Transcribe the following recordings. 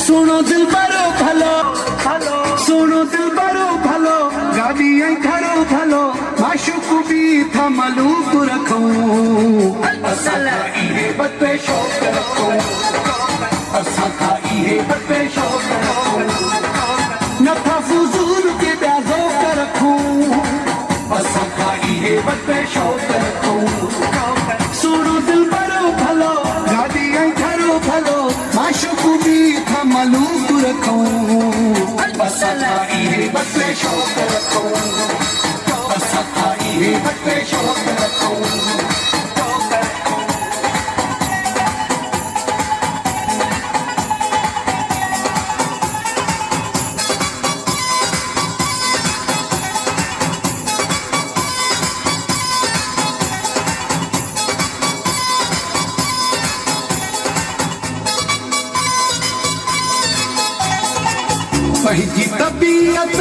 सुनो दिल बरो भलो भलो सुनो दिल बरो भलो गाड़ी आई घरो भलो माशूक भी था मालूक रखो असा इहे बते शौक रखो असा इहे बते शौक रखो नथा फुजूल के ब्याजो रखो असा इहे बते शौक रखो सुनो दिल बरो भलो गाड़ी आई घरो भलो माशूक भी था मालूक रखो असा इहे बते शौक रखो असा इहे बते शौक रखो पंहिंजी तबीयत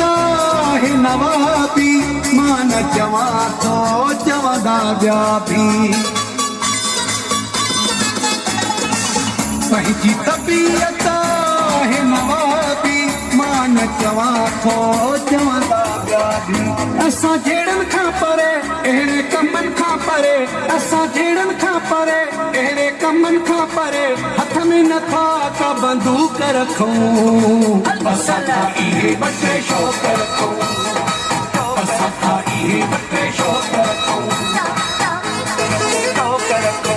है नवाबी मान चवा तो चवंदा ॿिया बि पंहिंजी तबीयत है नवाबी मान चवा तो चवंदा ॿिया बि असां जहिड़नि खां परे अहिड़े कमनि खां परे असां जहिड़नि खां परे अहिड़े कमनि खां परे हथ में नथा का बंदूक रखूं असां इहे बते शौक रखो असां इहे बते शौक रखो शौक रखो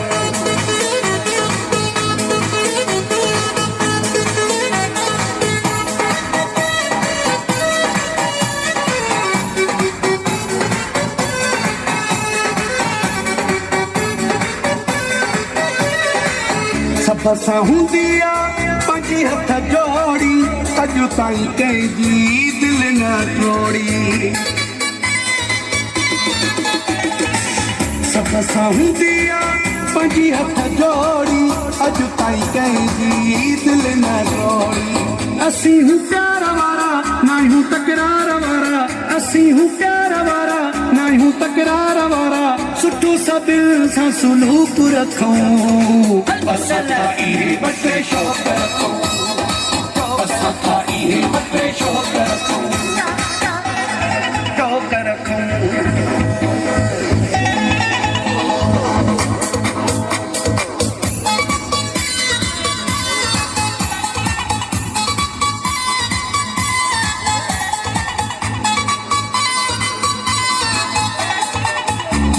सब सां हूंदी आहे पंहिंजी हथ जोड़ी अॼु ताईं कंहिंजी दिलि न तोड़ी सब सां हूंदी आहे पंहिंजी हथ जोड़ी अॼु ताईं कंहिंजी दिलि न तोड़ी असीं हूं प्यार वारा न आहियूं तकरार वारा असीं हूं प्यार वारा न आहियूं तकरार वारा सुठो सदिल सां सुलूक रखूं असां इहे बते शौक रखूं असां इहे बते शौक रखूं शौक रखूं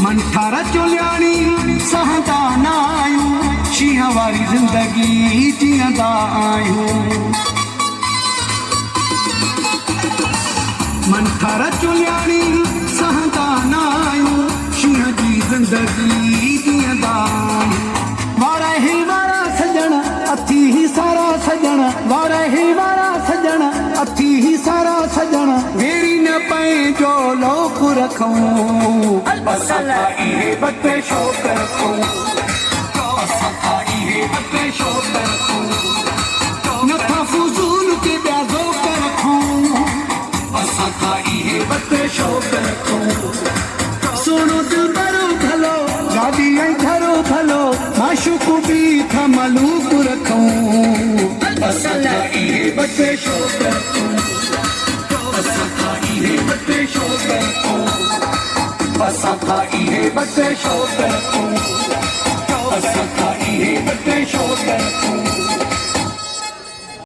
मन ठारा चोलियाणी सहंदा न आहियूं शींहं वारी ज़िंदगी जीअंदा आहियूं मन ठारा चोलियाणी सहंदा न आहियूं शींहं जी ज़िंदगी जीअंदा आहियूं वारा ही वारा सजण अथी ही सारा सजण वारा ही वारा सजण अथी ही सारा सजण वेरी न पंहिंजो लोक रखूं असां इहे बते शौक रखूं असां इहे बते शौक रखूं नथा फुजूल के ब्याजो रखूं असां इहे बते शौक रखूं सुनो दिल बरो भलो गाड़ी आई घरो भलो माशूक भी था मालूक रखूं असां इहे बते शौक रखूं असां इहे बते शौक रखूं असां इहे बते शौक रखूं असां इहे बते शौक रखूं